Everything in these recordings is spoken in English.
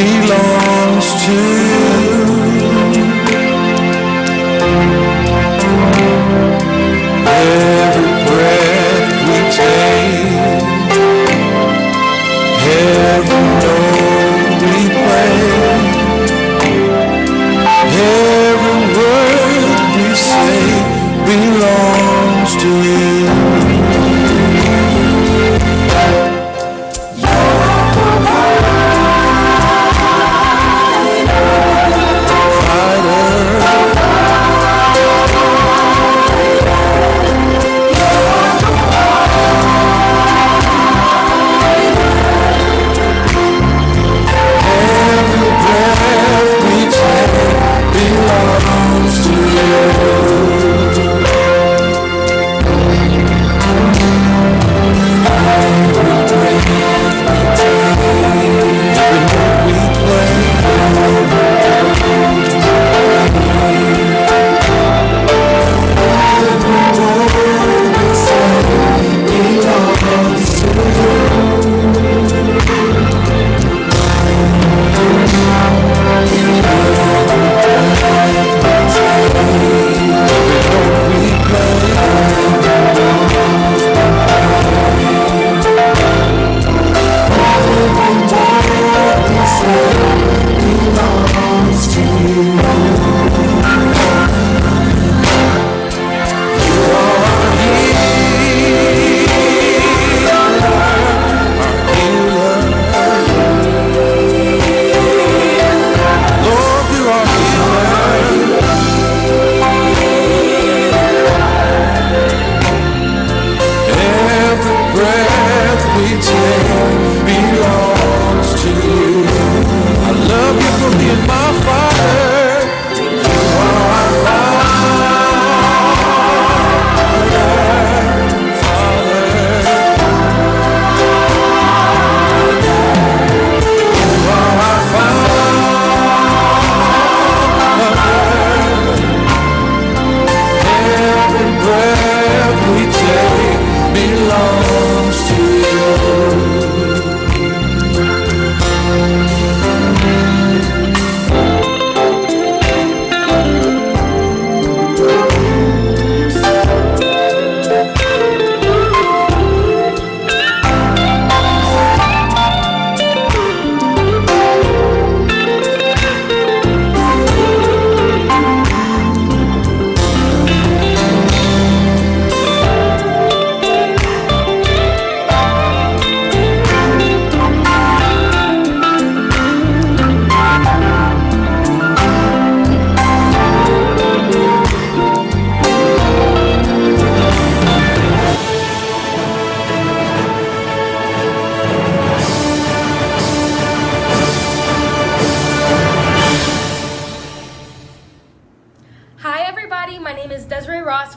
belongs to you. Every breath we take, every note we play, every word we say belongs to you.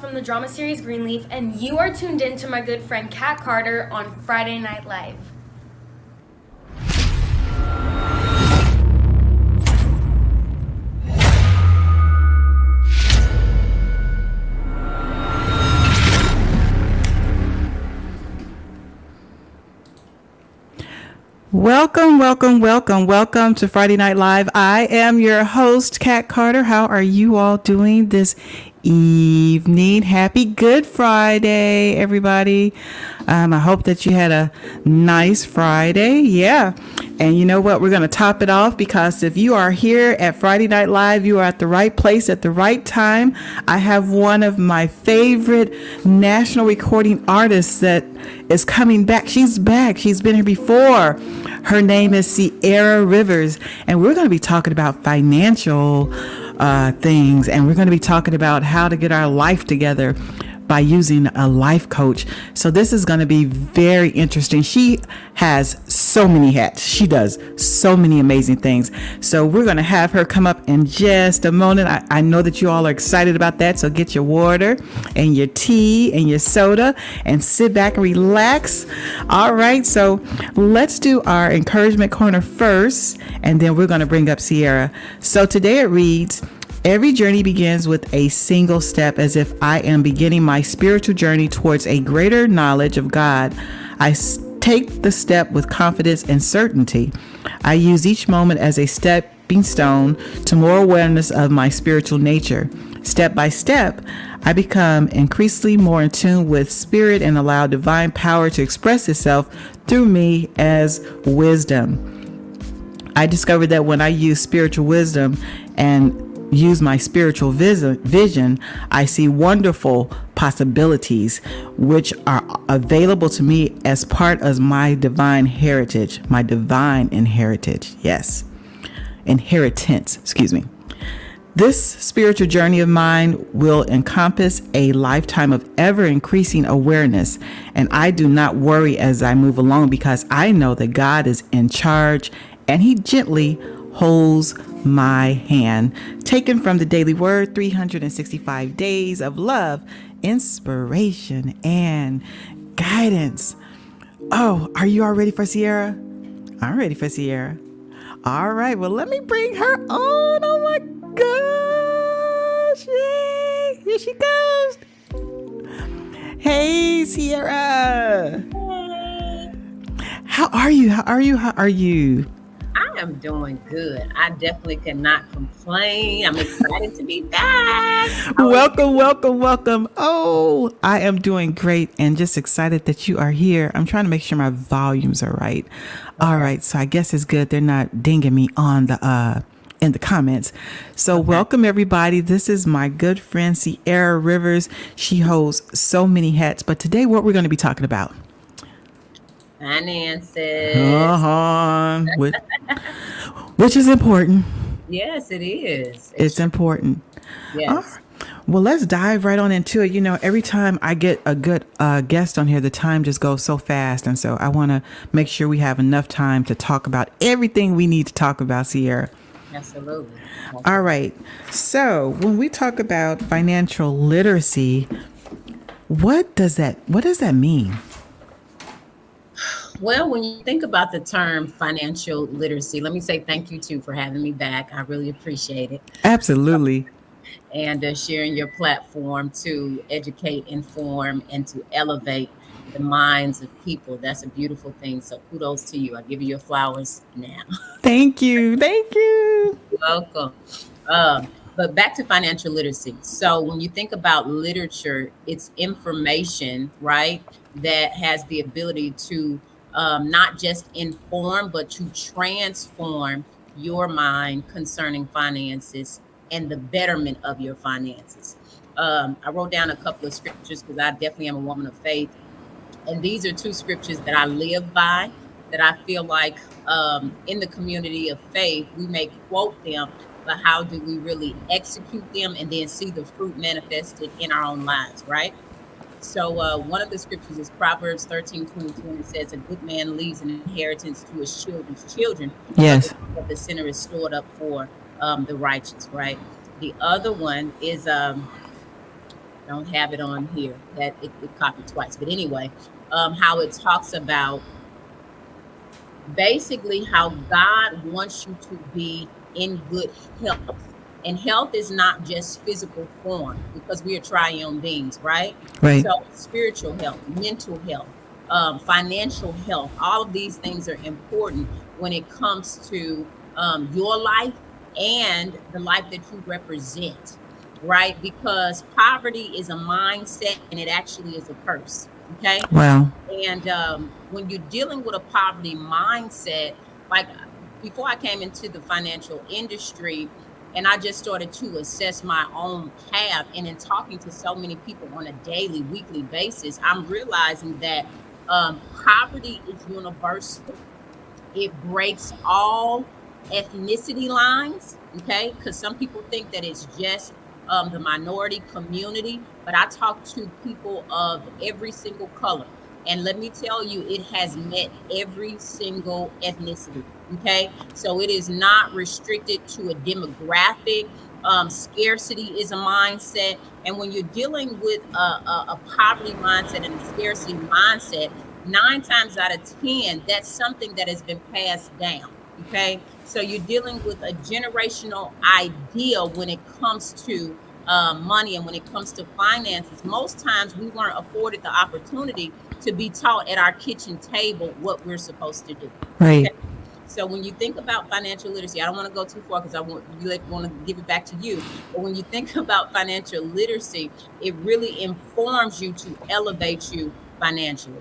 From the drama series Greenleaf, and you are tuned in to my good friend Kat Carter on Friday Night Live. Welcome to Friday Night Live. I am your host, Kat Carter. How are you all doing this evening? Happy Good Friday, everybody. I hope that you had a nice Friday. Yeah. And you know what? We're going to top it off, because if you are here at Friday Night Live, you are at the right place at the right time. I have one of my favorite national recording artists that is coming back. She's back. She's been here before. Her name is Sierra Rivers, and we're going to be talking about financial things, and we're going to be talking about how to get our life together by using a life coach. So this is going to be very interesting. She has so many hats. She does so many amazing things. So we're going to have her come up in just a moment. I know that you all are excited about that. So get your water and your tea and your soda and sit back and relax. All right. So let's do our encouragement corner first, and then we're going to bring up Sierra. So today it reads, every journey begins with a single step, as if I am beginning my spiritual journey towards a greater knowledge of God. I take the step with confidence and certainty. I use each moment as a stepping stone to more awareness of my spiritual nature. Step by step, I become increasingly more in tune with spirit and allow divine power to express itself through me as wisdom. I discovered that when I use spiritual wisdom and use my spiritual vision, I see wonderful possibilities which are available to me as part of my divine heritage, my divine inheritance. Yes, inheritance, excuse me. This spiritual journey of mine will encompass a lifetime of ever increasing awareness, and I do not worry as I move along because I know that God is in charge and He gently holds my hand. Taken from the Daily Word, 365 Days of Love, Inspiration, and Guidance. Oh, are you all ready for Sierra? I'm ready for Sierra. All right, well, let me bring her on. Oh my gosh. Yay. Here she comes. Hey, Sierra. How are you? How are you? How are you? I am doing good. I definitely cannot complain. I'm excited to be back. Welcome, welcome, welcome. Oh, I am doing great and just excited that you are here. I'm trying to make sure my volumes are right. All right, so I guess it's good they're not dinging me on the in the comments. So welcome everybody. This is my good friend Sierra Rivers. She holds so many hats, but today what we're going to be talking about? Finances. Which is important. Yes, it is. It's important. Yes. Well, let's dive right on into it. You know, every time I get a good guest on here, the time just goes so fast. And so I want to make sure we have enough time to talk about everything we need to talk about, Sierra. Absolutely. All right. So when we talk about financial literacy, what does that mean? Well, when you think about the term financial literacy, let me say thank you too for having me back. I really appreciate it. Absolutely. And sharing your platform to educate, inform, and to elevate the minds of people. That's a beautiful thing. So kudos to you. I give you your flowers now. Thank you. Thank you. Welcome. But back to financial literacy. So when you think about literature, it's information, right, that has the ability to not just inform, but to transform your mind concerning finances and the betterment of your finances. I wrote down a couple of scriptures because I definitely am a woman of faith. And these are two scriptures that I live by, that I feel like in the community of faith, we may quote them, but how do we really execute them and then see the fruit manifested in our own lives, right? So one of the scriptures is Proverbs 13:22, and it says, a good man leaves an inheritance to his children's children. Yes. But the sinner is stored up for the righteous, right? The other one is, I don't have it on here, that it copied twice. But anyway, how it talks about basically how God wants you to be in good health. And health is not just physical form, because we are triune beings, right? Right. So spiritual health, mental health, financial health, all of these things are important when it comes to your life and the life that you represent, right? Because poverty is a mindset and it actually is a curse, okay? Wow. And when you're dealing with a poverty mindset, like before I came into the financial industry, and I just started to assess my own path. And in talking to so many people on a daily, weekly basis, I'm realizing that poverty is universal. It breaks all ethnicity lines, okay? Because some people think that it's just the minority community, but I talk to people of every single color. And let me tell you, it has met every single ethnicity. Okay, so it is not restricted to a demographic. Scarcity is a mindset. And when you're dealing with a poverty mindset and a scarcity mindset, 9 times out of 10, that's something that has been passed down. Okay, so you're dealing with a generational idea when it comes to money and when it comes to finances. Most times we weren't afforded the opportunity to be taught at our kitchen table what we're supposed to do. Right. Okay? So when you think about financial literacy, I don't want to go too far because I want to give it back to you. But when you think about financial literacy, it really informs you to elevate you financially.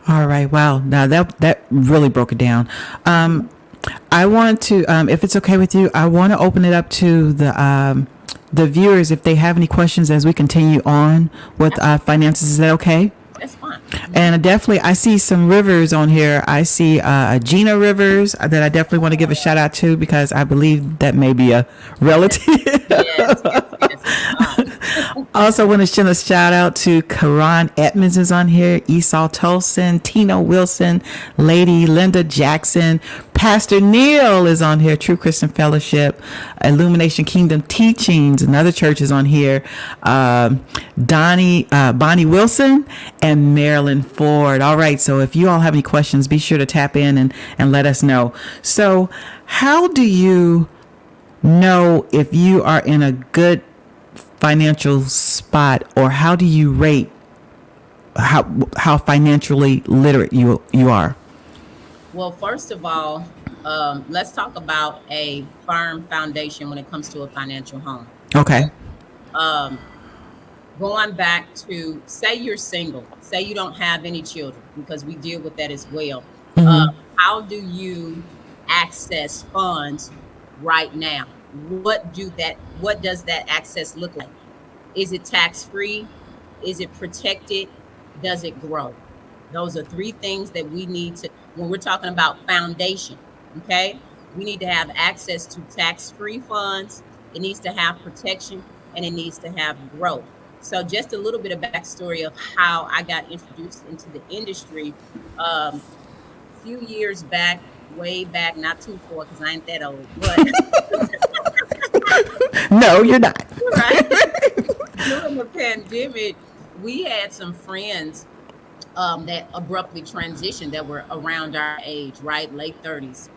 All right. Wow. Now that really broke it down. I want to, if it's okay with you, I want to open it up to the viewers if they have any questions as we continue on with finances. Is that okay? That's fine. And definitely, I see some Rivers on here. I see Gina Rivers that I definitely want to give a shout out to because I believe that may be a relative. Yes. Also, want to send a shout out to Karan Edmonds is on here, Esau Tolson, Tino Wilson, Lady Linda Jackson, Pastor Neil is on here, True Christian Fellowship, Illumination Kingdom Teachings, another church is on here, Bonnie Wilson, and Marilyn Ford. All right, so if you all have any questions, be sure to tap in and let us know. So, how do you know if you are in a good financial spot, or how do you rate how financially literate you are? Well, first of all, let's talk about a firm foundation when it comes to a financial home. Okay. Going back to, say you're single, say you don't have any children, because we deal with that as well. How do you access funds right now? What does that access look like? Is it tax-free? Is it protected? Does it grow? Those are three things that we need to, when we're talking about foundation, okay? We need to have access to tax-free funds. It needs to have protection, and it needs to have growth. So just a little bit of backstory of how I got introduced into the industry. A few years back, way back, not too far because I ain't that old, but No, you're not. right? During the pandemic, we had some friends that abruptly transitioned that were around our age, right? Late 30s.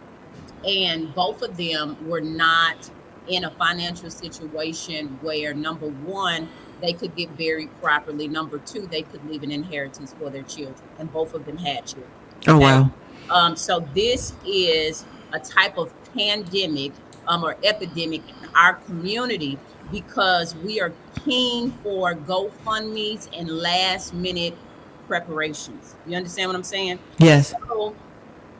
And both of them were not in a financial situation where, number one, they could get buried properly. Number two, they could leave an inheritance for their children. And both of them had children. Oh, wow. So this is a type of pandemic or epidemic in our community because we are keen for GoFundMe's and last minute preparations. You understand what I'm saying? Yes. So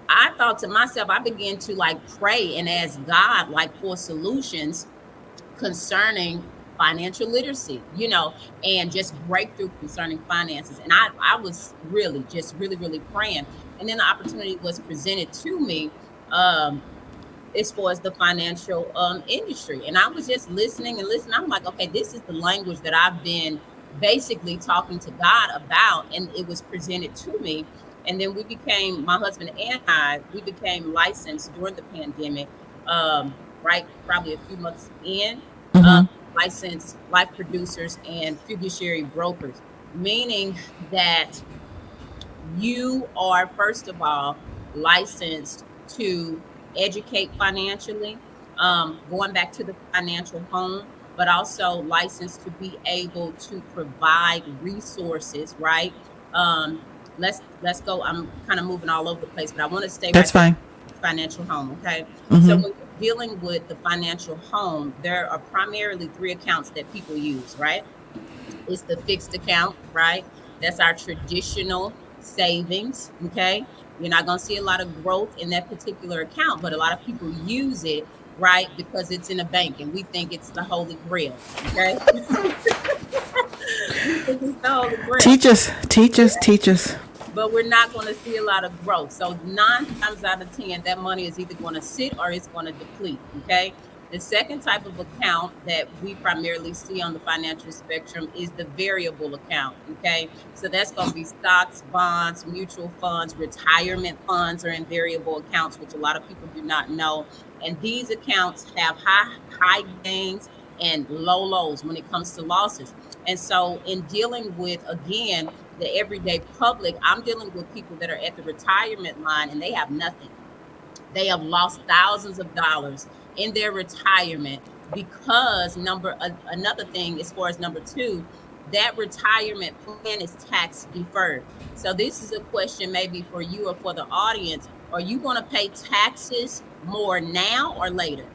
I thought to myself, I began to pray and ask God for solutions concerning financial literacy, and just breakthrough concerning finances. And I was really praying. And then the opportunity was presented to me as far as the financial industry. And I was just listening and listening. I'm like, okay, this is the language that I've been basically talking to God about. And it was presented to me. And then my husband and I, we became licensed during the pandemic, right? Probably a few months in, licensed life producers and fiduciary brokers, meaning that you are, first of all, licensed to educate financially, going back to the financial home, but also licensed to be able to provide resources, right? Let's go. I'm kind of moving all over the place, but I want to stay That's fine. Financial home, okay? So when you're dealing with the financial home, there are primarily three accounts that people use, right? It's the fixed account, right? That's our traditional savings, okay? You're not going to see a lot of growth in that particular account, but a lot of people use it, right? Because it's in a bank and we think it's the Holy Grail, okay? We think it's the Holy Grail. Teach us. But we're not going to see a lot of growth. So 9 times out of 10, that money is either going to sit or it's going to deplete, okay? The second type of account that we primarily see on the financial spectrum is the variable account, okay? So that's going to be stocks, bonds, mutual funds, retirement funds are in variable accounts, which a lot of people do not know. And these accounts have high gains and low lows when it comes to losses. And so in dealing with, again, the everyday public, I'm dealing with people that are at the retirement line and they have nothing. They have lost thousands of dollars in their retirement because another thing as far as number two, that retirement plan is tax deferred. So this is a question maybe for you or for the audience. Are you going to pay taxes more now or later?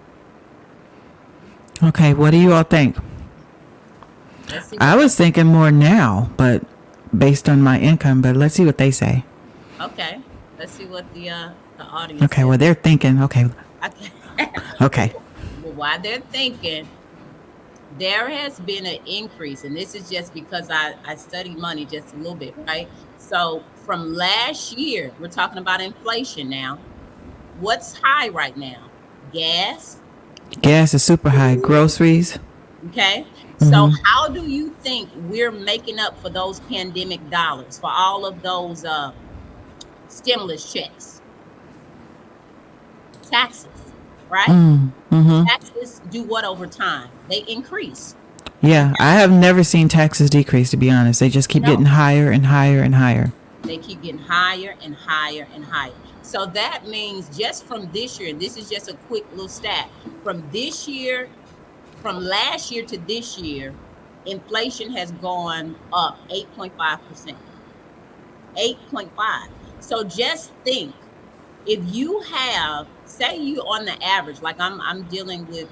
Okay, what do you all think? Let's see I what was thinking more now, but based on my income, but let's see what they say. okay. Let's see what the audience Okay, well, says. they're thinking, okay, Okay. okay. Well, while they're thinking, there has been an increase, and this is just because I study money just a little bit, right? So from last year, we're talking about inflation now. What's high right now? Gas. Gas is super high. Groceries. Okay. So Mm-hmm. how do you think we're making up for those pandemic dollars, for all of those stimulus checks? Taxes, right? Mm-hmm. Taxes do what over time? They increase. Yeah, I Okay. have never seen taxes decrease, to be honest. They just keep No, getting higher and higher and higher. they keep getting higher and higher and higher. So that means just from this year, and this is just a quick little stat, from this year, from last year to this year, inflation has gone up 8.5%. 8.5. So just think, if you have, say you on the average, like I'm dealing with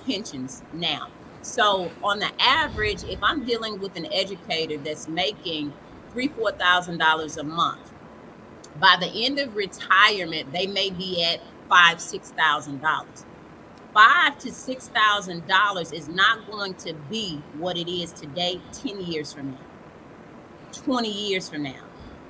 pensions now. So on the average, if I'm dealing with an educator that's making $3,000 to $4,000 a month, by the end of retirement, they may be at $5,000 to $6,000. $5,000 to $6,000 is not going to be what it is today 10 years from now, 20 years from now.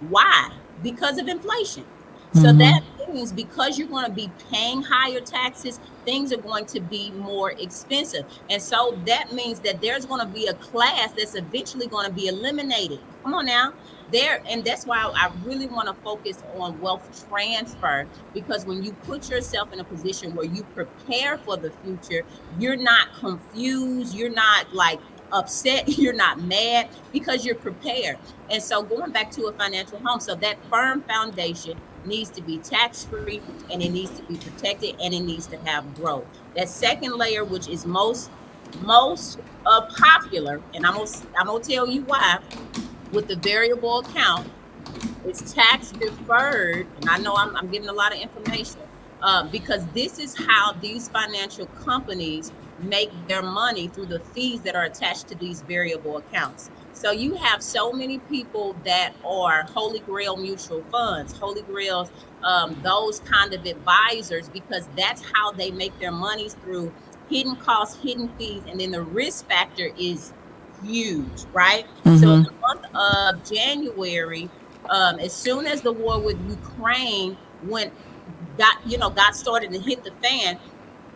Why? Because of inflation. So Mm-hmm. that means because you're going to be paying higher taxes, things are going to be more expensive. And so that means that there's going to be a class that's eventually going to be eliminated. Come on now. There, and that's why I really want to focus on wealth transfer, because when you put yourself in a position where you prepare for the future, you're not confused, you're not like upset, you're not mad, because you're prepared. And so going back to a financial home, so that firm foundation needs to be tax free, and it needs to be protected, and it needs to have growth. That second layer, which is most popular, and I'm gonna tell you why, with the variable account, it's tax deferred. And I know I'm giving a lot of information, because this is how these financial companies make their money, through the fees that are attached to these variable accounts. So you have so many people that are Holy Grail mutual funds, Holy Grails, those kind of advisors, because that's how they make their monies, through hidden costs, hidden fees, and then the risk factor is huge, right? So in Mm-hmm. the month of January, as soon as the war with Ukraine got started and hit the fan,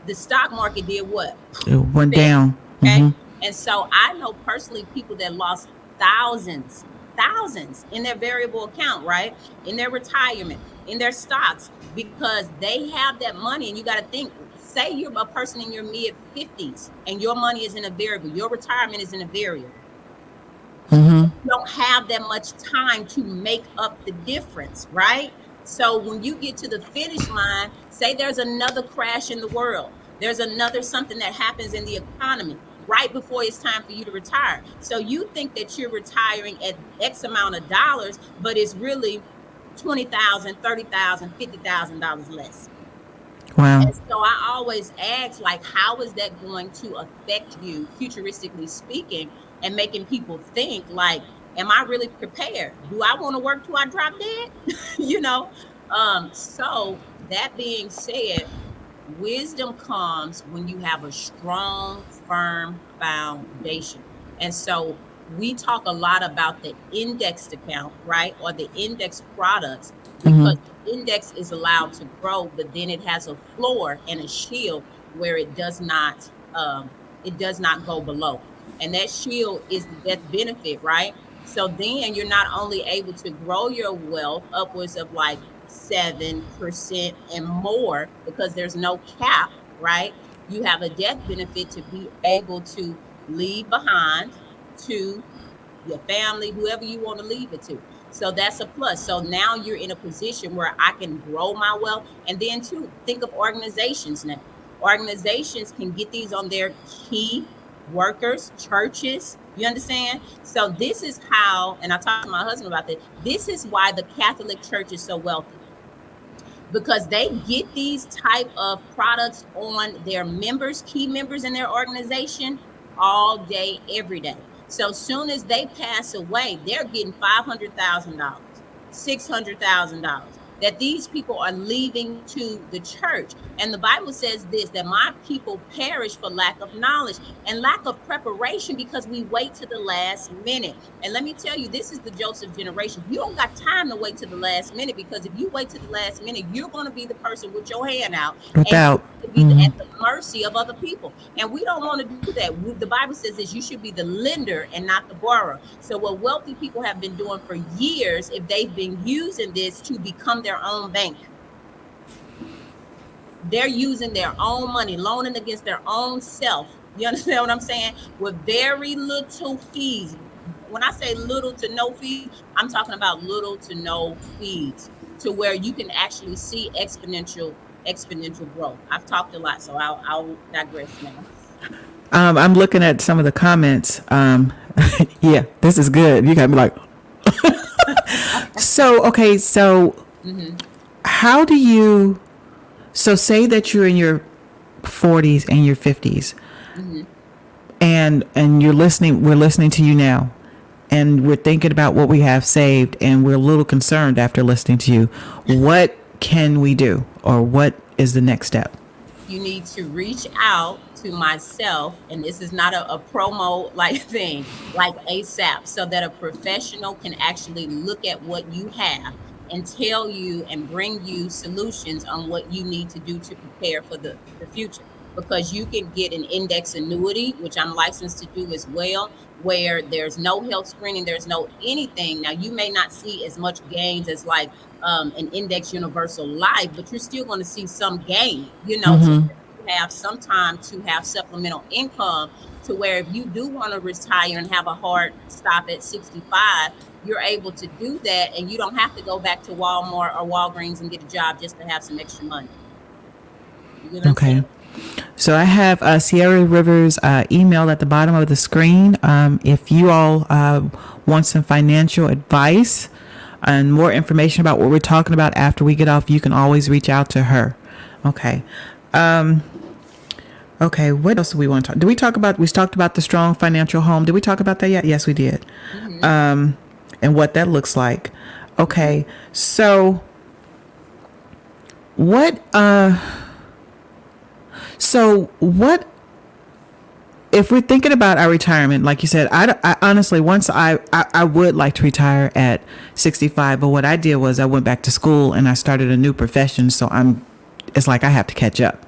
the stock market did what? It went Fell. down. Okay. Mm-hmm. And so I know personally people that lost thousands, thousands in their variable account, right? In their retirement, in their stocks, because they have that money. And you got to think, say you're a person in your mid 50s and your money is in a variable, your retirement is in a variable. Mm-hmm. You don't have that much time to make up the difference, right? So when you get to the finish line, say there's another crash in the world, there's another something that happens in the economy right before it's time for you to retire. So you think that you're retiring at X amount of dollars, but it's really 20,000, 30,000, $50,000 less. Wow. And so I always ask, like, how is that going to affect you, futuristically speaking, and making people think, like, am I really prepared? Do I want to work till I drop dead? you know? So that being said, wisdom comes when you have a strong, firm foundation. And so we talk a lot about the indexed account, right? Or the index products, Mm-hmm. because the index is allowed to grow, but then it has a floor and a shield where it does not go below. And that shield is the death benefit, right? So then you're not only able to grow your wealth upwards of like 7% and more, because there's no cap, right? You have a death benefit to be able to leave behind to your family, whoever you want to leave it to. So that's a plus. So now you're in a position where I can grow my wealth. And then, too, think of organizations now. Organizations can get these on their key. workers, churches. You understand? So this is how, and I talked to my husband about this. This is why the Catholic Church is so wealthy, because they get these type of products on their members, key members in their organization, all day, every day. So soon as they pass away, they're getting $500,000, $600,000 that these people are leaving to the church. And the Bible says this, that my people perish for lack of knowledge and lack of preparation, because we wait to the last minute. And let me tell you, this is the Joseph generation. You don't got time to wait to the last minute, because if you wait to the last minute, you're going to be the person with your hand out and Without. to be at the mercy of other people. And we don't want to do that. The Bible says that you should be the lender and not the borrower. So what wealthy people have been doing for years, if they've been using this to become their own bank, they're using their own money, loaning against their own self. You understand what I'm saying? With very little fees. When I say little to no fees, I'm talking about little to no fees, to where you can actually see exponential growth. I've talked a lot, so I'll digress now. I'm looking at some of the comments. Yeah, this is good. You got me like. So, okay, so how do you, so say that you're in your 40s and your 50s, and we're listening to you now, and we're thinking about what we have saved, and we're a little concerned after listening to you. What can we do, or what is the next step? You need to reach out to myself, and this is not a promo like thing, like ASAP, so that a professional can actually look at what you have and tell you and bring you solutions on what you need to do to prepare for the future. Because you can get an index annuity, which I'm licensed to do as well, where there's no health screening, there's no anything. Now, you may not see as much gains as like an index universal life, but you're still going to see some gain, to have some time to have supplemental income, to where if you do want to retire and have a hard stop at 65, you're able to do that, and you don't have to go back to Walmart or Walgreens and get a job just to have some extra money. You get what I'm saying? So I have Sierra Rivers' email at the bottom of the screen. If you all want some financial advice and more information about what we're talking about after we get off, you can always reach out to her. Okay. Okay, what else do we want to talk? We talked about the strong financial home. Did we talk about that yet? Yes, we did. And what that looks like. Okay, so what if we're thinking about our retirement? Like you said, I honestly, once I would like to retire at 65, but what I did was I went back to school and I started a new profession, so it's like I have to catch up.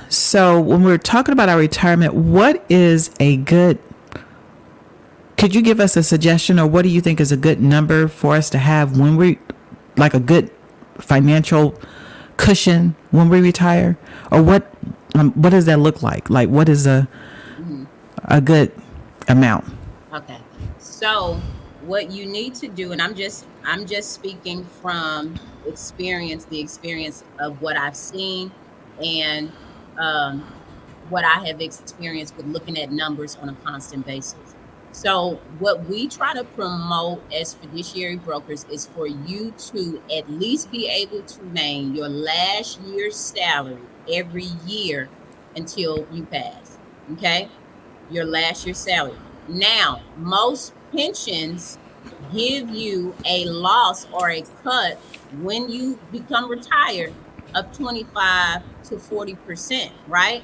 So when we're talking about our retirement, what is could you give us a suggestion, or what do you think is a good number for us to have when like a good financial cushion when we retire? Or what does that look like? Like, what is a good amount? Okay. So what you need to do, and I'm just speaking from experience, the experience of what I've seen, and what I have experienced with looking at numbers on a constant basis. So what we try to promote as fiduciary brokers is for you to at least be able to name your last year's salary every year until you pass. Okay? Your last year's salary. Now, most pensions give you a loss or a cut when you become retired of 25 to 40%, right?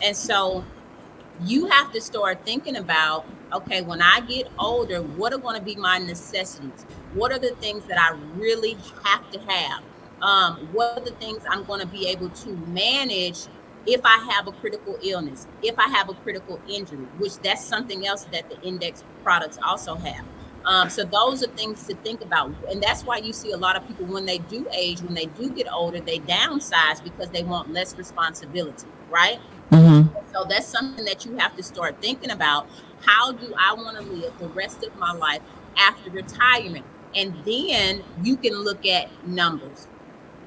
And so you have to start thinking about, okay, when I get older, what are going to be my necessities? What are the things that I really have to have? What are the things I'm going to be able to manage if I have a critical illness, if I have a critical injury, which that's something else that the index products also have. So those are things to think about. And that's why you see a lot of people, when they do age, when they do get older, they downsize because they want less responsibility, right? So that's something that you have to start thinking about. How do I want to live the rest of my life after retirement? And then you can look at numbers,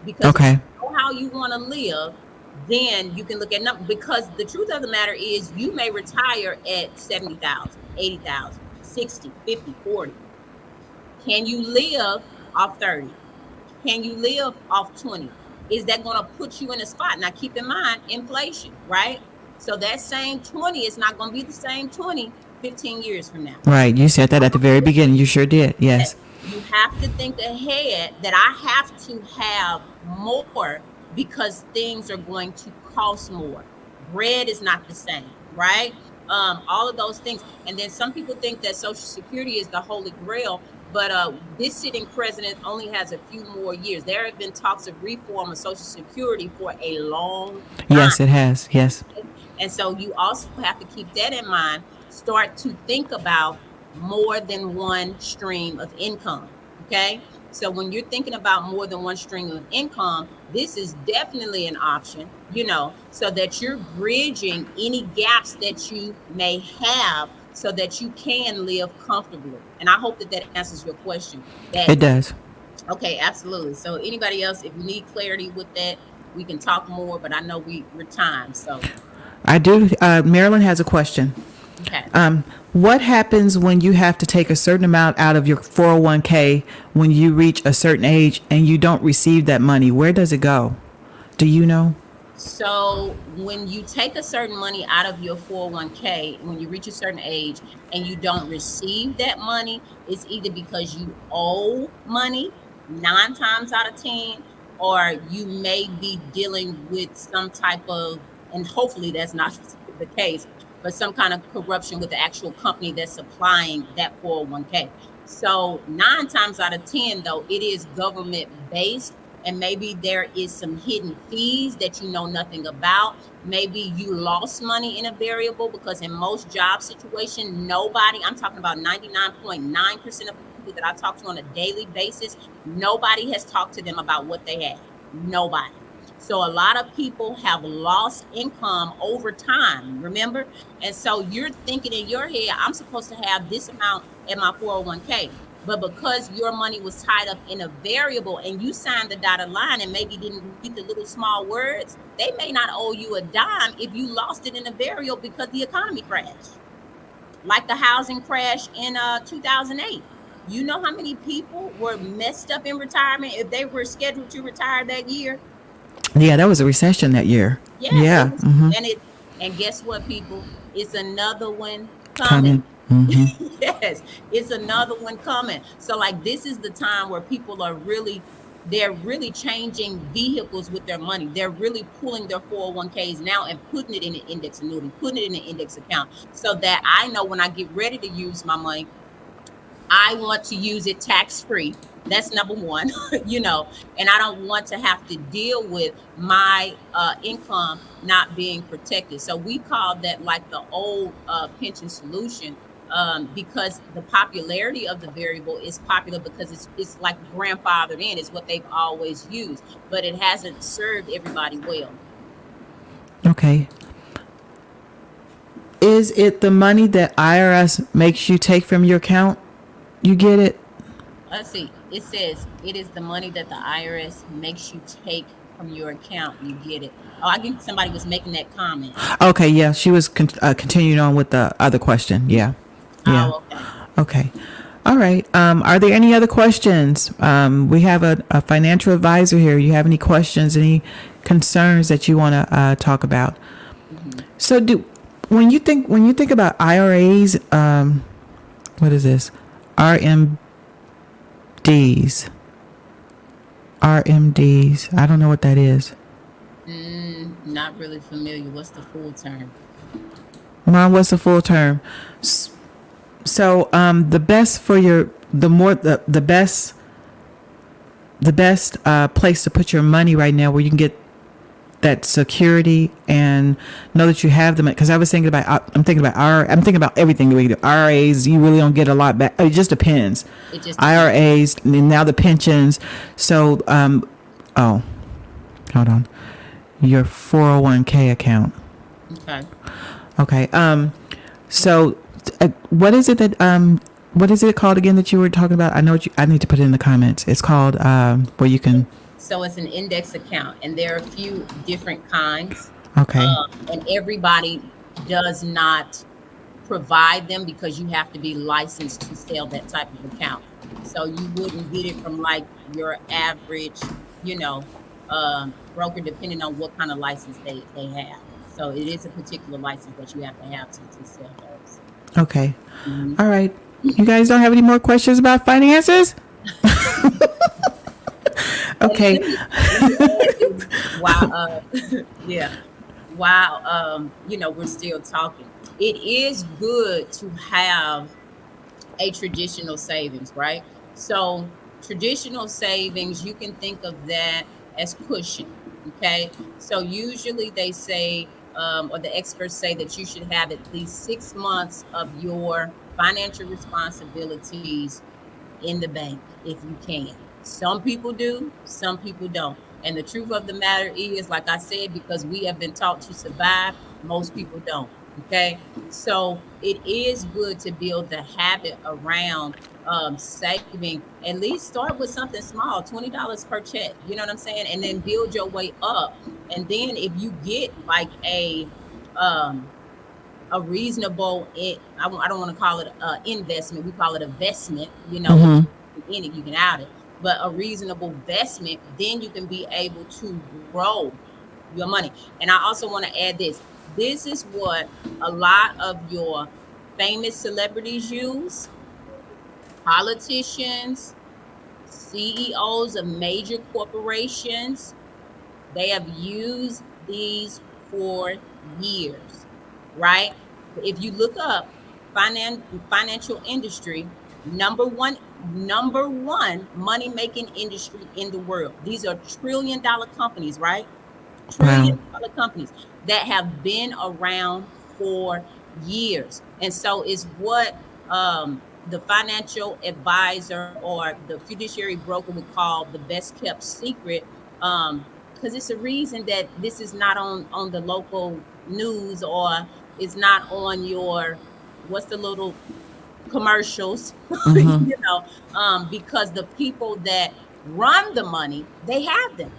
because if you know how you want to live, then you can look at numbers, because the truth of the matter is you may retire at 70,000, 80,000, 60, 50, 40. Can you live off 30? Can you live off 20? Is that going to put you in a spot? Now, keep in mind inflation, right? So that same 20 is not going to be the same 20 15 years from now. Right. You said that at the very beginning. You sure did. Yes. You have to think ahead that I have to have more because things are going to cost more. Bread is not the same, right? All of those things. And then some people think that Social Security is the holy grail, but this sitting president only has a few more years. There have been talks of reform of Social Security for a long time. Yes, it has. Yes. And so you also have to keep that in mind. Start to think about more than one stream of income. Okay. So when you're thinking about more than one stream of income, this is definitely an option, so that you're bridging any gaps that you may have so that you can live comfortably. And I hope that answers your question. It does. Okay, absolutely. So anybody else, if you need clarity with that, we can talk more, but I know we're timed. So I do. Marilyn has a question. Okay. What happens when you have to take a certain amount out of your 401k when you reach a certain age and you don't receive that money? Where does it go? Do you know? So when you take a certain money out of your 401k, when you reach a certain age and you don't receive that money, it's either because you owe money 9 times out of 10, or you may be dealing with some type of, and hopefully that's not the case, but some kind of corruption with the actual company that's supplying that 401k. So 9 times out of 10, though, it is government based, and maybe there is some hidden fees that you know nothing about. Maybe you lost money in a variable, because in most job situations, nobody, I'm talking about 99.9% of people that I talk to on a daily basis, nobody has talked to them about what they had. Nobody. So a lot of people have lost income over time, remember? And so you're thinking in your head, I'm supposed to have this amount in my 401k. But because your money was tied up in a variable and you signed the dotted line and maybe didn't read the little small words, they may not owe you a dime if you lost it in a variable because the economy crashed. Like the housing crash in 2008. You know how many people were messed up in retirement if they were scheduled to retire that year? Yeah, that was a recession that year. Yes, Yeah. Mm-hmm. And guess what, people? It's another one coming. Mm-hmm. Yes, it's another one coming. So like, this is the time where people are they're really changing vehicles with their money. They're really pulling their 401ks now and putting it in an index annuity, putting it in an index account, so that I know when I get ready to use my money, I want to use it tax-free. That's number one, and I don't want to have to deal with my income not being protected. So we call that like the old pension solution, because the popularity of the variable is popular because it's like grandfathered in. It's what they've always used, but it hasn't served everybody well. Okay. Is it the money that IRS makes you take from your account? You get it? Let's see. It says it is the money that the IRS makes you take from your account. You get it. Oh, I think somebody was making that comment. Okay, yeah. She was continuing on with the other question. Yeah. Yeah. Oh, Okay. All right. Are there any other questions? We have a financial advisor here. You have any questions, any concerns that you want to talk about? Mm-hmm. So when you think about IRAs, what is this? RMDs. I don't know what that is. Not really familiar. What's the full term? Mom, what's the full term? So the best for the best place to put your money right now, where you can get that security and know that you have them. Because I'm thinking about everything that we do. IRAs, you really don't get a lot back. It just depends. IRAs, and now the pensions. So hold on, your 401k account. Okay. So what is it called again that you were talking about? I need to put it in the comments. It's called where you can. So it's an index account, and there are a few different kinds, Okay. and everybody does not provide them because you have to be licensed to sell that type of account. So you wouldn't get it from like your average, you know, broker, depending on what kind of license they have. So it is a particular license that you have to sell those. Okay. Mhm. All right. You guys don't have any more questions about finances? And Okay. let me add this while yeah, while we're still talking. It is good to have a traditional savings, right? So traditional savings, you can think of that as cushion. Okay. So usually they say, or the experts say that you should have at least 6 months of your financial responsibilities in the bank if you can. Some people do, some people don't. And the truth of the matter is, like I said, because we have been taught to survive, most people don't. Okay. So it is good to build the habit around saving. At least start with something small, $20 per check. You know what I'm saying? And then build your way up. And then if you get like um, a reasonable I don't want to call it investment, we call it a investment, if Mm-hmm. you in it you can out it, but a reasonable investment, then you can be able to grow your money. And I also want to add this is what a lot of your famous celebrities use, politicians, CEOs of major corporations. They have used these for years, right? If you look up financial industry, number one money making industry in the world. These are $1 trillion companies, right? Wow. $1 trillion companies that have been around for years. And so is what the financial advisor or the fiduciary broker would call the best kept secret. Because it's a reason that this is not on the local news, or it's not on your, what's the little commercials, Mm-hmm. because the people that run the money, they have them,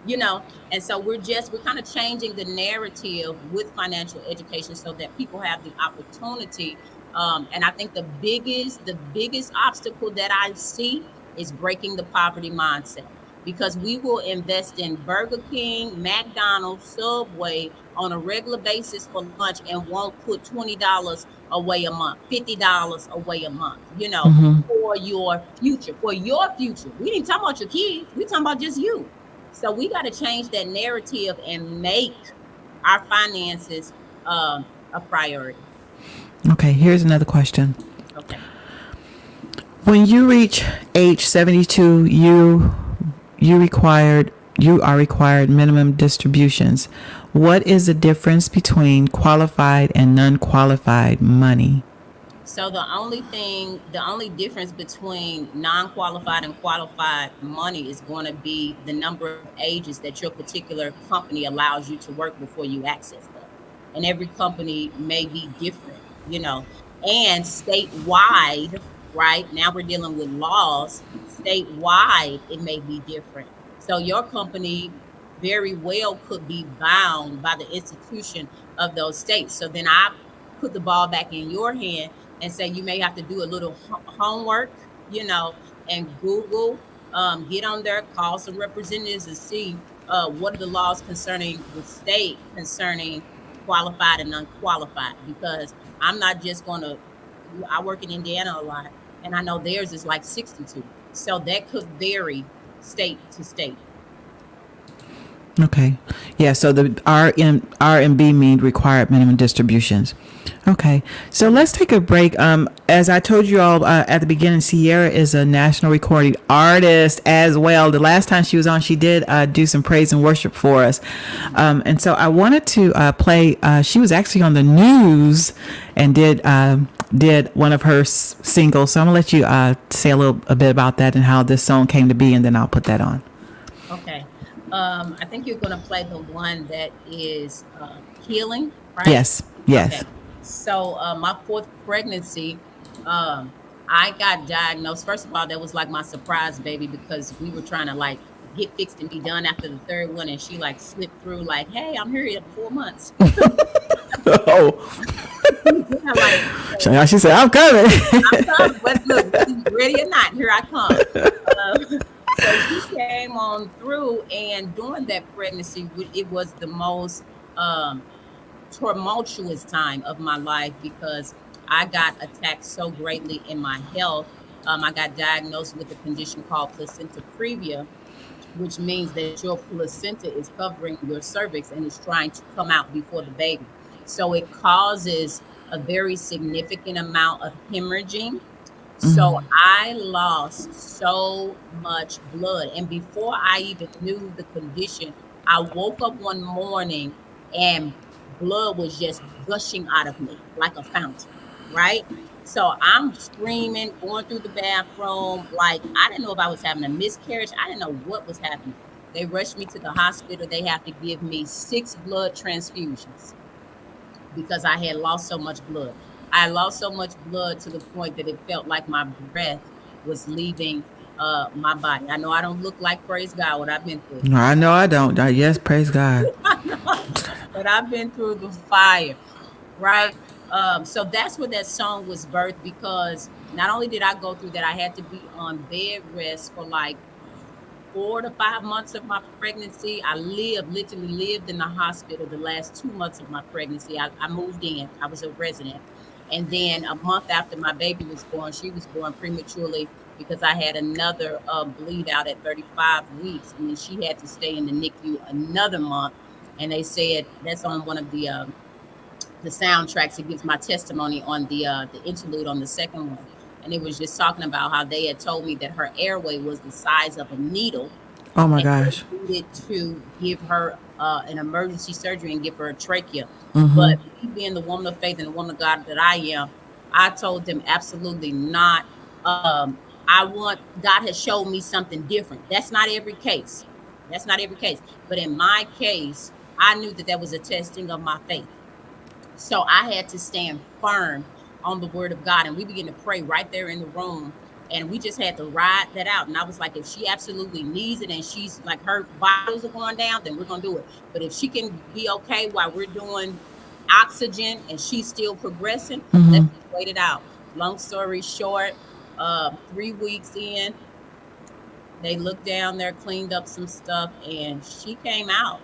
you know and so we're kind of changing the narrative with financial education so that people have the opportunity. And I think the biggest obstacle that I see is breaking the poverty mindset, because we will invest in Burger King, McDonald's, Subway on a regular basis for lunch and won't put $20 away a month, $50 away a month, Mm-hmm. for your future, we didn't talk about your kids, we talking about just you. So we got to change that narrative and make our finances a priority. Okay. Here's another question. Okay. When you reach age 72, you are required minimum distributions. What is the difference between qualified and non-qualified money? So the only difference between non-qualified and qualified money is going to be the number of ages that your particular company allows you to work before you access that. And every company may be different, and statewide, right? Now we're dealing with laws. Statewide, it may be different. So your company very well could be bound by the institution of those states. So then I put the ball back in your hand and say you may have to do a little homework, you know, and Google, get on there, call some representatives and see what are the laws concerning the state concerning qualified and unqualified. Because I'm not just going to, I work in Indiana a lot, and I know theirs is like 62. So that could vary state to state. Okay. Yeah, so the R and B mean required minimum distributions. Okay. So let's take a break. As I told you all at the beginning, Sierra is a national recording artist as well. The last time she was on, she did do some praise and worship for us. And so I wanted to play, she was actually on the news and did one of her singles. So I'm going to let you say a bit about that and how this song came to be, and then I'll put that on. Okay. I think you're going to play the one that is healing, right? Yes. Yes. Okay. So my fourth pregnancy, um, I got diagnosed. First of all, that was like my surprise baby because we were trying to like get fixed and be done after the third one, and she like slipped through like, "Hey, I'm here at 4 months." Oh, Yeah, like she said, "I'm coming." I'm coming. But look, ready or not, here I come. So she came on through, and during that pregnancy, it was the most um, tumultuous time of my life because I got attacked so greatly in my health. I got diagnosed with a condition called placenta previa, which means that your placenta is covering your cervix and is trying to come out before the baby. So it causes a very significant amount of hemorrhaging. So I lost so much blood. And before I even knew the condition, I woke up one morning and blood was just gushing out of me like a fountain, right? So I'm screaming, going through the bathroom. Like, I didn't know if I was having a miscarriage. I didn't know what was happening. They rushed me to the hospital. They have to give me 6 blood transfusions because I had lost so much blood. I lost so much blood to the point that it felt like my breath was leaving my body. I know I don't look like, praise God, what I've been through. No, I know I don't. Yes, praise God. But I've been through the fire, right? So that's where that song was birthed because not only did I go through that, I had to be on bed rest for like 4 to 5 months of my pregnancy. I literally lived in the hospital the last 2 months of my pregnancy. I moved in, I was a resident. And then a month after my baby was born, she was born prematurely because I had another bleed out at 35 weeks. And then she had to stay in the NICU another month. And they said that's on one of the soundtracks. It gives my testimony on the interlude on the second one. And it was just talking about how they had told me that her airway was the size of a needle. Oh my And gosh. they needed to give her an emergency surgery and give her a trachea. Mm-hmm. But me being the woman of faith and the woman of God that I am, I told them absolutely not. God has showed me something different. That's not every case. That's not every case. But in my case, I knew that that was a testing of my faith. So I had to stand firm on the word of God. And we began to pray right there in the room. And we just had to ride that out. And I was like, if she absolutely needs it and she's like her vitals are going down, then we're going to do it. But if she can be okay while we're doing oxygen and she's still progressing, let's just wait it out. Long story short, 3 weeks in, they looked down there, cleaned up some stuff, and she came out.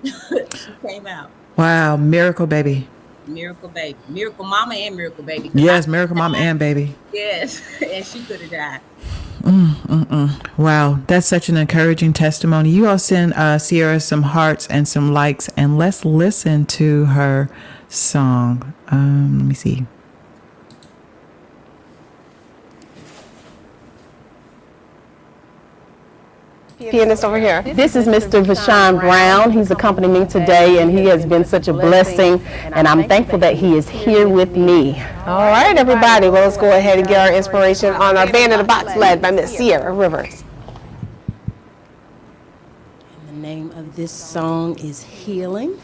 She came out. Wow, miracle baby. Miracle baby. Miracle mama and miracle baby. Yes, miracle mama and baby. Yes. And she could have died. Wow, that's such an encouraging testimony. You all send Sierra some hearts and some likes, and let's listen to her song. Let me see. Pianist over here. This is Mr. Vashawn Brown. He's accompanying me today, and he has been such a blessing, and I'm thankful that he is here with me. All right, everybody. Well, let's go ahead and get our inspiration on our Band in the Box led by Miss Sierra Rivers. And the name of this song is Healing.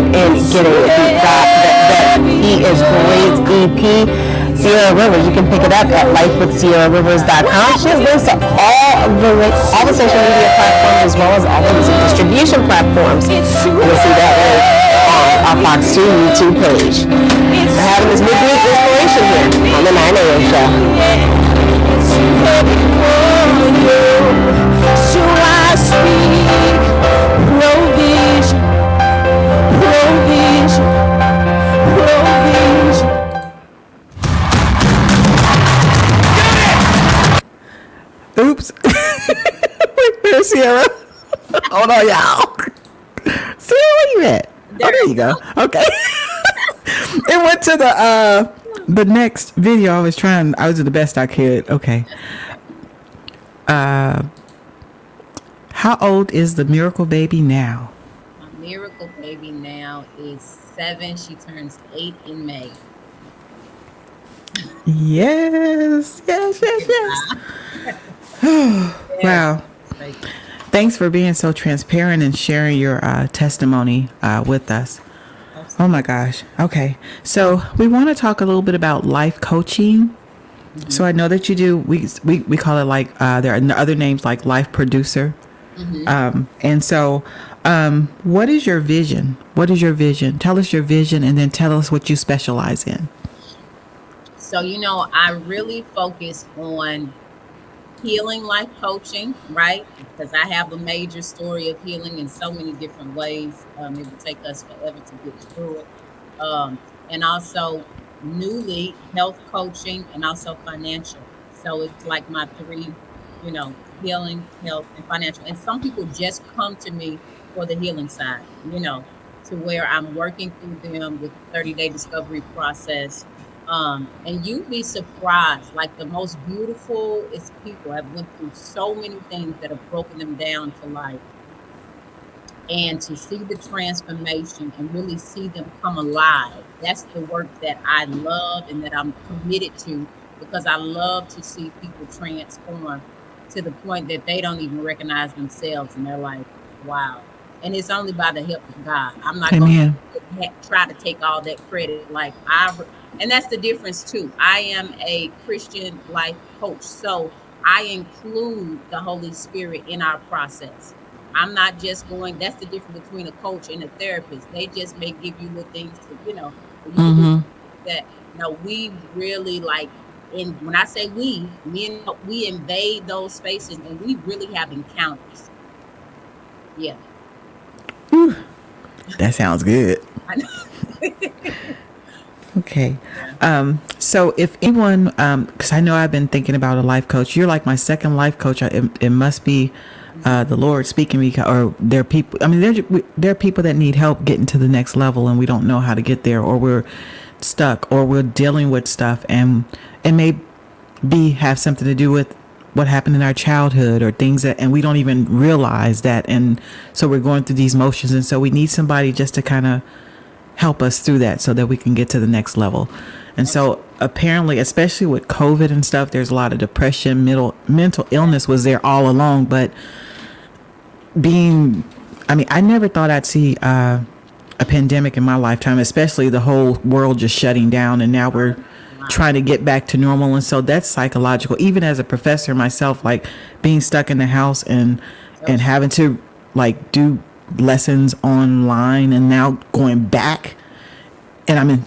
interested in getting that He is Great EP, Sierra Rivers, you can pick it up at lifewithsierrarivers.com. She has links to all the social media platforms as well as all the music distribution platforms. You'll see that on our Fox 2 YouTube page. We're having this midweek inspiration here on the 9 a.m. show. So I speak provision, provision, provision. Oops. There's Sierra. Hold on, y'all. Sierra, where you at? There you go. Okay. It went to the next video. I was doing the best I could. Okay. How old is the miracle baby now? My miracle baby now is 7. She turns 8 in May. Yes. Wow. Thanks for being so transparent and sharing your testimony with us. Oh my gosh. Okay. So we want to talk a little bit about life coaching. So I know that you do. We call it like there are other names like life producer. And so, what is your vision? What is your vision? Tell us your vision, and then tell us what you specialize in. So, I really focus on healing life coaching, right? Because I have a major story of healing in so many different ways. It would take us forever to get through it. And also newly health coaching and also financial. So it's like my three, healing, health, and financial. And some people just come to me for the healing side, to where I'm working through them with the 30-day discovery process. And you'd be surprised, like the most beautiful is people have went through so many things that have broken them down to life. And to see the transformation and really see them come alive, that's the work that I love and that I'm committed to, because I love to see people transform to the point that they don't even recognize themselves and they're like, wow. And it's only by the help of God. I'm not going to try to take all that credit. And that's the difference too. I am a Christian life coach, so I include the Holy Spirit in our process. I'm not just going, that's the difference between a coach and a therapist. They just may give you little things to, that, we really when I say we invade those spaces and we really have encounters. Yeah. Whew. That sounds good. I know. Okay. So if anyone, because I know I've been thinking about a life coach, you're like my second life coach. It must be the Lord speaking to me, or there are people. I mean, there are people that need help getting to the next level, and we don't know how to get there, or we're stuck, or we're dealing with stuff, and it may have something to do with what happened in our childhood or things and we don't even realize that, and so we're going through these motions, and so we need somebody just to kind of help us through that so that we can get to the next level. And so apparently, especially with COVID and stuff, there's a lot of depression, mental illness was there all along, but I never thought I'd see a pandemic in my lifetime, especially the whole world just shutting down, and now we're trying to get back to normal. And so that's psychological. Even as a professor myself, like being stuck in the house and having to do lessons online, and now going back, and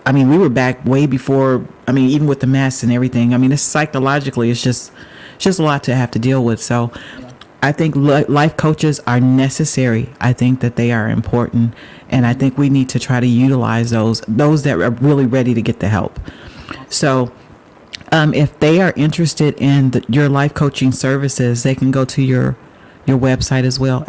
we were back way before, even with the masks and everything. It's psychologically, it's just a lot to have to deal with. So I think life coaches are necessary. I think that they are important, and I think we need to try to utilize those that are really ready to get the help. So if they are interested in your life coaching services, they can go to your website as well.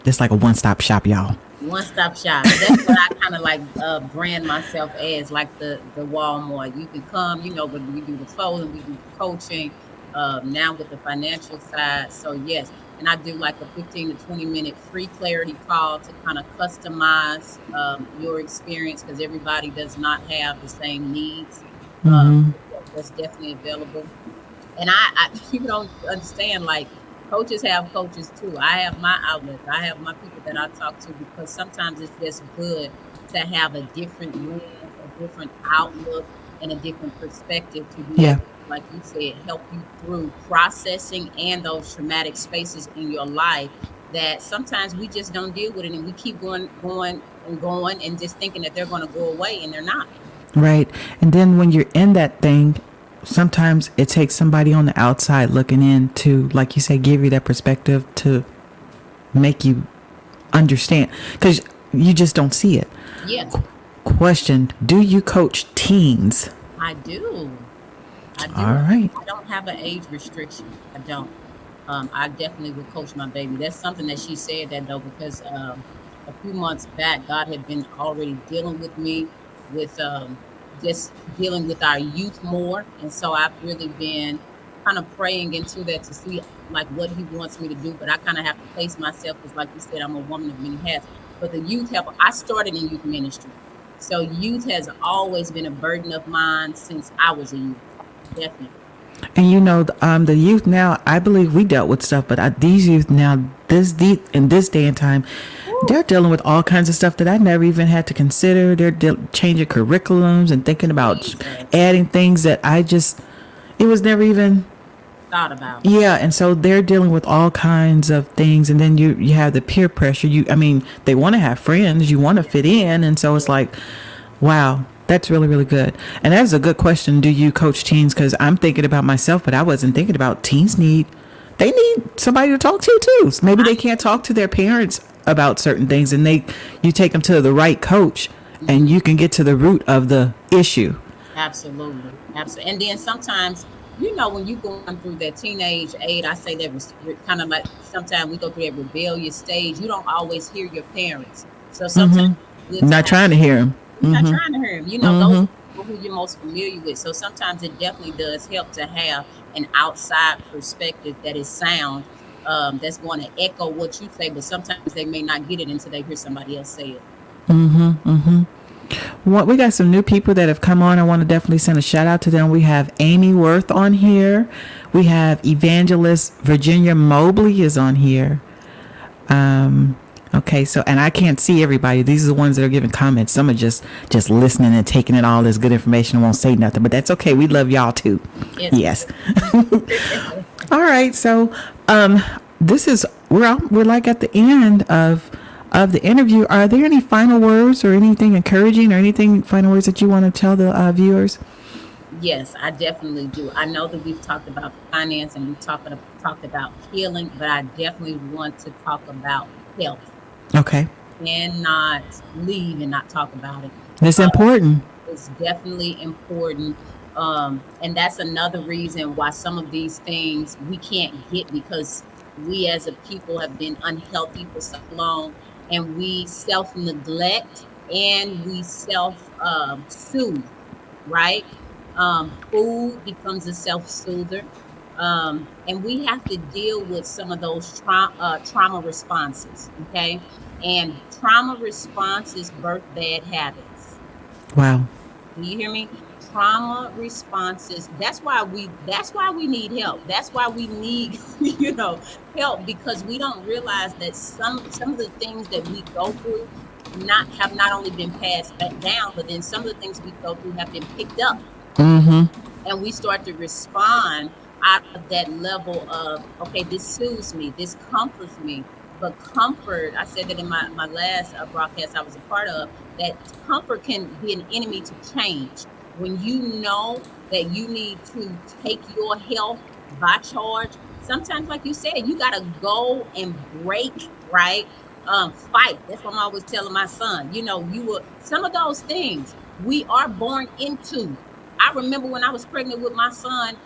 It's like a one-stop shop, y'all. One-stop shop. That's what I kind of brand myself as, like the Walmart. You can come, but we do the clothing, we do the coaching, now with the financial side. So yes, and I do like a 15 to 20 minute free clarity call to kind of customize your experience, because everybody does not have the same needs. That's definitely available. And I people don't understand, Coaches have coaches too. I have my outlets. I have my people that I talk to because sometimes it's just good to have a different lens, a different outlook, and a different perspective to be Yeah. able, like you said, help you through processing and those traumatic spaces in your life that sometimes we just don't deal with it, and we keep going and just thinking that they're going to go away, and they're not. Right. And then when you're in that thing, sometimes it takes somebody on the outside looking in to, like you say, give you that perspective to make you understand because you just don't see it. Yes, Question: do you coach teens? I do. I do. All right. I don't have an age restriction. I don't. I definitely would coach my baby. That's something that she said that though, because a few months back, God had been already dealing with me with just dealing with our youth more, and so I've really been kind of praying into that to see like what He wants me to do. But I kind of have to place myself because, like you said, I'm a woman of many hats. But the youth have. I started in youth ministry, so youth has always been a burden of mine since I was a youth. Definitely. And you know, the youth now, I believe we dealt with stuff, but these youth now, in this day and time, they're dealing with all kinds of stuff that I never even had to consider. They're changing curriculums and thinking about adding things that it was never even Thought about. yeah. And so they're dealing with all kinds of things, and then you have the peer pressure. I mean, they want to have friends, you want to fit in, and so it's like, wow. That's really, really good. And that's a good question. Do you coach teens? Because I'm thinking about myself, but I wasn't thinking about teens they need somebody to talk to too. So maybe they can't talk to their parents about certain things, and you take them to the right coach and you can get to the root of the issue. Absolutely. Absolutely. And then sometimes, when you're going through that teenage age, I say that was kind of like sometimes we go through that rebellious stage. You don't always hear your parents. So sometimes it's good Not trying to hear them. you're not trying to hear them. Those people who you're most familiar with. So sometimes it definitely does help to have an outside perspective that is sound, that's going to echo what you say, but sometimes they may not get it until they hear somebody else say it. We got some new people that have come on. I want to definitely send a shout out to them. We have Amy Worth on here. We have Evangelist Virginia Mobley is on here. Okay, so, and I can't see everybody. These are the ones that are giving comments. Some are just listening and taking in all this good information and won't say nothing, but that's okay. We love y'all too. Yes. All right. So, we're like at the end of the interview. Are there any final words or anything encouraging or anything final words that you want to tell the viewers? Yes, I definitely do. I know that we've talked about finance and we've talked about healing, but I definitely want to talk about health. Okay. Cannot leave and not talk about it. It's important. It's definitely important. And that's another reason why some of these things we can't get, because we as a people have been unhealthy for so long, and we self-neglect and we self-soothe, right? Food becomes a self-soother. And we have to deal with some of those trauma responses, okay? And trauma responses birth bad habits. Wow. Do you hear me? Trauma responses. That's why we need help. That's why we need, help, because we don't realize that some of the things that we go through have not only been passed back down, but then some of the things we go through have been picked up. And we start to respond out of that level of, okay, this soothes me, this comforts me. But comfort, I said that in my last broadcast I was a part of, that comfort can be an enemy to change. When you know that you need to take your health by charge, sometimes, like you said, you got to go and break, right? Fight. That's what I'm always telling my son. Some of those things we are born into. I remember when I was pregnant with my son,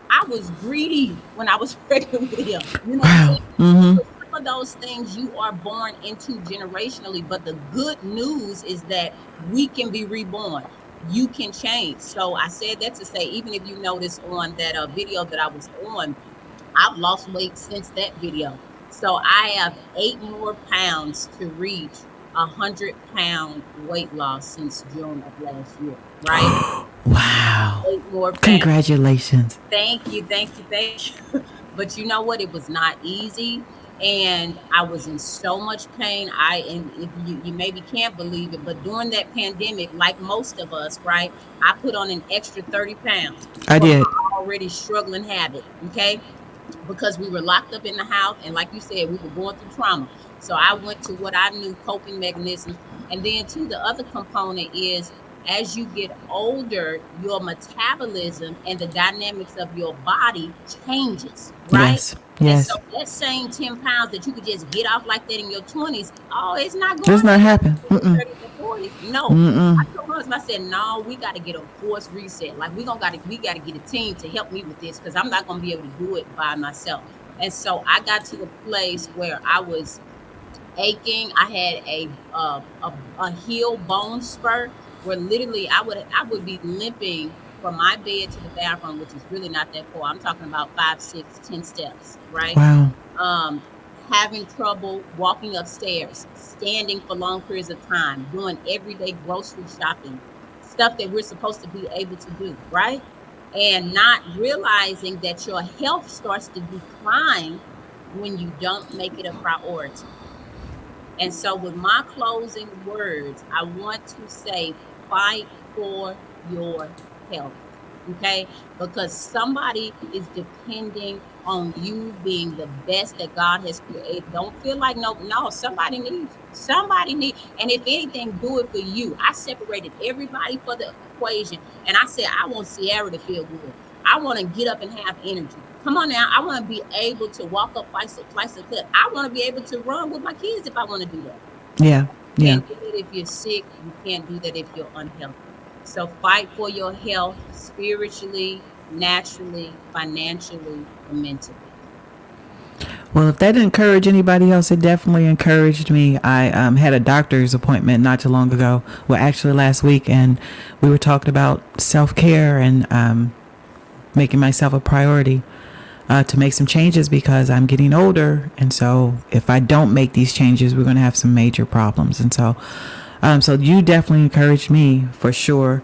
I was greedy when I was pregnant with him. Wow. Some of those things you are born into generationally, but the good news is that we can be reborn. You can change. So I said that to say, even if you notice on that video that I was on, I've lost weight since that video. So I have 8 more pounds to reach 100-pound weight loss since June of last year, right? Wow. 8 more pounds. Congratulations. Thank you. But you know what? It was not easy. And I was in so much pain. And if you maybe can't believe it, but during that pandemic, like most of us, right, I put on an extra 30 pounds I from did. my already struggling habit. Okay. Because we were locked up in the house. And like you said, we were going through trauma. So I went to what I knew coping mechanisms. And then too, the other component is as you get older, your metabolism and the dynamics of your body changes, right? Yes. And so Yes. that same 10 pounds that you could just get off like that in your 20s, oh, it's not Does going not to happen. your Mm-mm. 30s or 40s. No. Mm-mm. I told my husband, I said, no, we got to get a forced reset. Like we got to get a team to help me with this because I'm not going to be able to do it by myself. And so I got to the place where I was aching. I had a heel bone spur where literally I would be limping from my bed to the bathroom, which is really not that far. I'm talking about 5, 6, 10 steps, right? Wow. Um, having trouble walking upstairs, standing for long periods of time, doing everyday grocery shopping, stuff that we're supposed to be able to do, right? And not realizing that your health starts to decline when you don't make it a priority. And so, with my closing words, I want to say fight for your health. Okay? Because somebody is depending on you being the best that God has created. Don't feel like no, somebody needs you. Somebody needs, and if anything, do it for you. I separated everybody for the equation, and I said, I want Sierra to feel good. I want to get up and have energy. Come on now. I want to be able to walk up twice a clip. I want to be able to run with my kids if I want to do that. Yeah. You Yeah. can't do that if you're sick. You can't do that if you're unhealthy. So fight for your health spiritually, naturally, financially, and mentally. Well, if that didn't encourage anybody else, it definitely encouraged me. I had a doctor's appointment not too long ago. Well, actually last week, and we were talking about self-care and making myself a priority to make some changes because I'm getting older. And so if I don't make these changes, we're going to have some major problems. And so you definitely encouraged me for sure.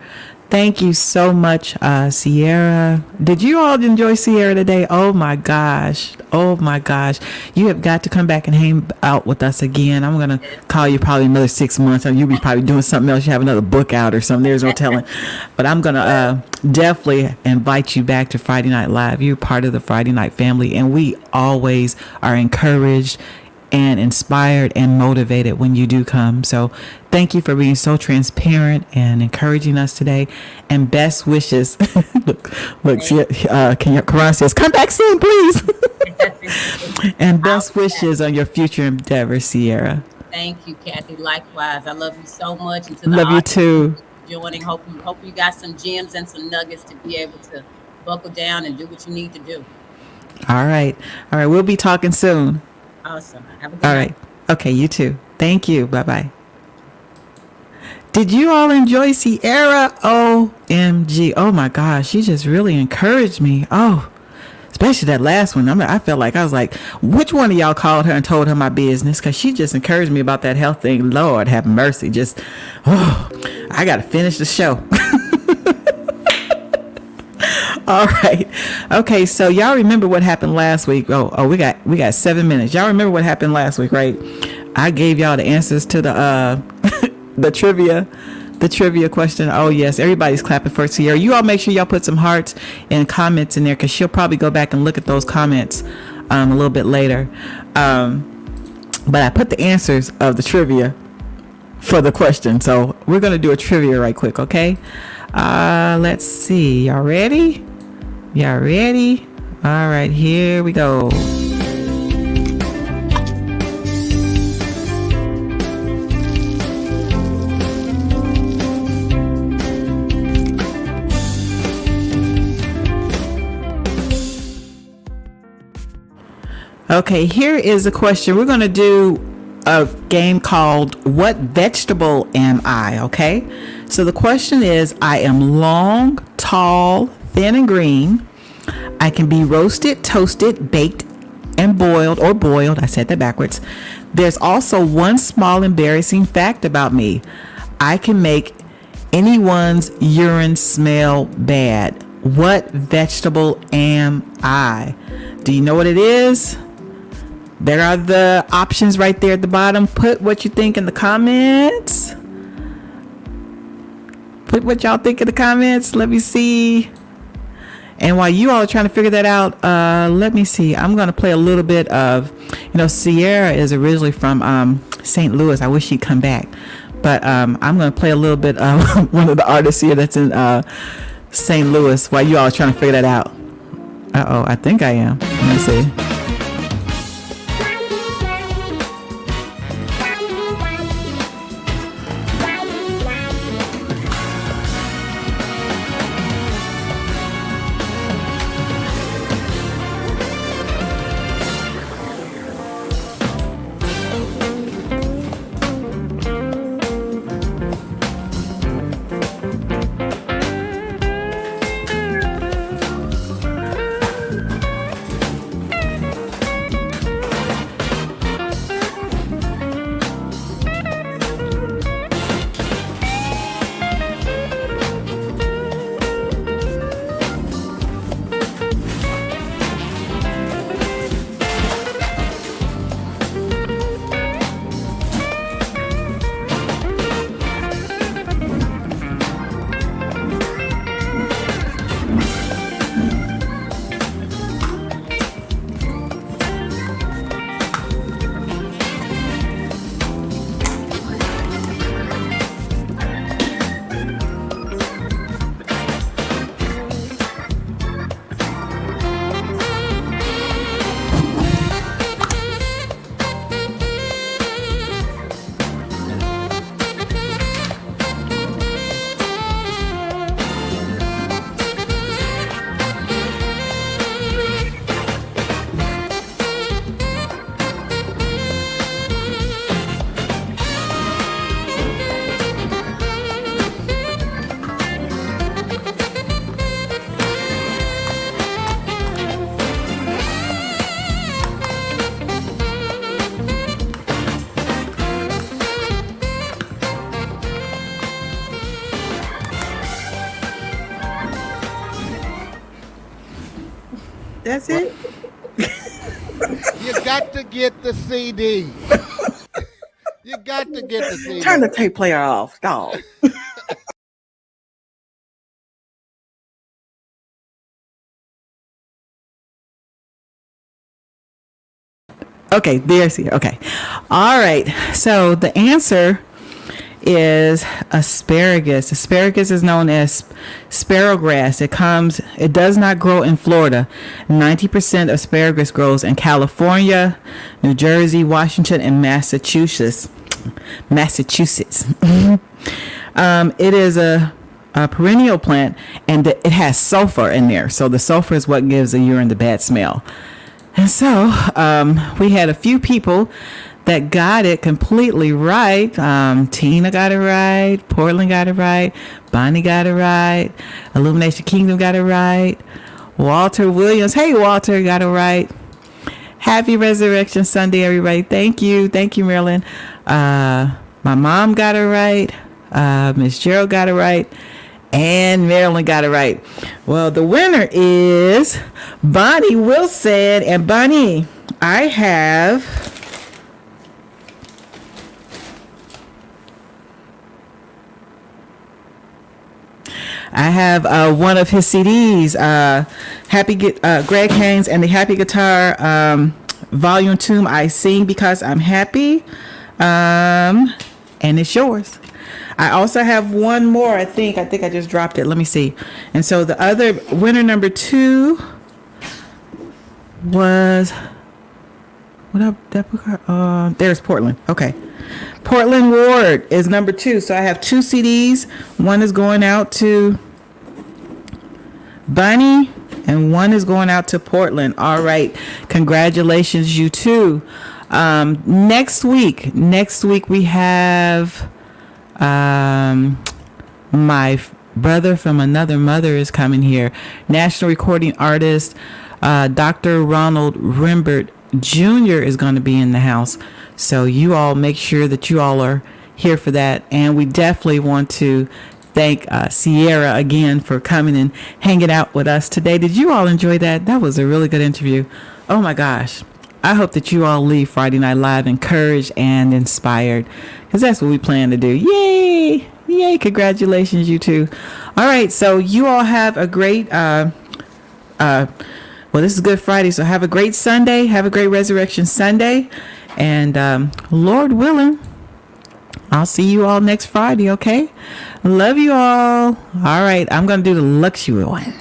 Thank you so much, Sierra. Did you all enjoy Sierra today? Oh my gosh. Oh my gosh. You have got to come back and hang out with us again. I'm going to call you probably another 6 months. You'll be probably doing something else. You have another book out or something. There's no telling. But I'm going to definitely invite you back to Friday Night Live. You're part of the Friday Night family. And we always are encouraged and inspired and motivated when you do come. So thank you for being so transparent and encouraging us today. And best wishes. look, Karan says, come back soon, please. And best wishes on your future endeavors, Sierra. Thank you, Kathy. Likewise. I love you so much. And to Love you too. Joining. Hope you got some gems and some nuggets to be able to buckle down and do what you need to do. All right. We'll be talking soon. Awesome. Have a good All night. right. Okay, you too. Thank you. Bye-bye. Did you all enjoy Sierra? OMG. Oh my gosh. She just really encouraged me. Oh, especially that last one. I felt like I was like, which one of y'all called her and told her my business? Because she just encouraged me about that health thing. Lord have mercy. I got to finish the show. All right. Okay, so y'all remember what happened last week? Oh, we got 7 minutes. Y'all remember what happened last week, right? I gave y'all the answers to the the trivia question. Oh yes, everybody's clapping for Sierra. You all make sure y'all put some hearts and comments in there because she'll probably go back and look at those comments a little bit later. But I put the answers of the trivia for the question. So we're gonna do a trivia right quick, okay? Let's see. Y'all ready? All right, here we go. Okay, here is a question. We're going to do a game called What Vegetable Am I? Okay, so the question is, I am long, tall, thin, and green. I can be roasted, toasted, baked, and boiled. I said that backwards. There's also one small embarrassing fact about me. I can make anyone's urine smell bad. What vegetable am I? Do you know what it is? There are the options right there at the bottom. Put what you think in the comments. Put what y'all think in the comments. Let me see. And while you all are trying to figure that out, let me see. I'm going to play a little bit of, Sierra is originally from St. Louis. I wish she'd come back. But I'm going to play a little bit of one of the artists here that's in St. Louis while you all are trying to figure that out. Uh-oh, I think I am. Let me see. That's it? You got to get the CD. You got to get the CD. Turn the tape player off, dog. Okay, there's here. Okay. All right. So the answer is asparagus. Asparagus is known as sparrowgrass. It does not grow in Florida. 90% of asparagus grows in California, New Jersey, Washington, and Massachusetts. It is a perennial plant, and it has sulfur in there. So the sulfur is what gives the urine the bad smell. And so we had a few people that got it completely right. Tina got it right. Portland got it right. Bonnie got it right. Illumination Kingdom got it right. Walter Williams, hey Walter, got it right. Happy Resurrection Sunday, everybody. Thank you, Marilyn. My mom got it right. Miss Gerald got it right. And Marilyn got it right. Well, the winner is Bonnie Wilson. And Bonnie, I have one of his CDs, Greg Haynes and the Happy Guitar Volume 2, I Sing Because I'm Happy, and it's yours. I also have one more, I think I just dropped it. Let me see. And so the other winner, number 2, was, there's Portland. Okay. Portland Ward is number 2. So I have 2 CDs. One is going out to Bunny and one is going out to Portland. All right. Congratulations, you two. Next week we have my brother from another mother is coming here. National recording artist Dr. Ronald Rimbert Jr. is going to be in the house. So you all make sure that you all are here for that. And we definitely want to thank Sierra again for coming and hanging out with us today. Did you all enjoy that? That was a really good interview. Oh my gosh. I hope that you all leave Friday Night Live encouraged and inspired, because that's what we plan to do. Yay! Yay! Congratulations, you two. All right, so you all have a great, well, this is Good Friday, so have a great Sunday. Have a great Resurrection Sunday. And Lord willing, I'll see you all next Friday, okay? Love you all. All right, I'm going to do the luxury one.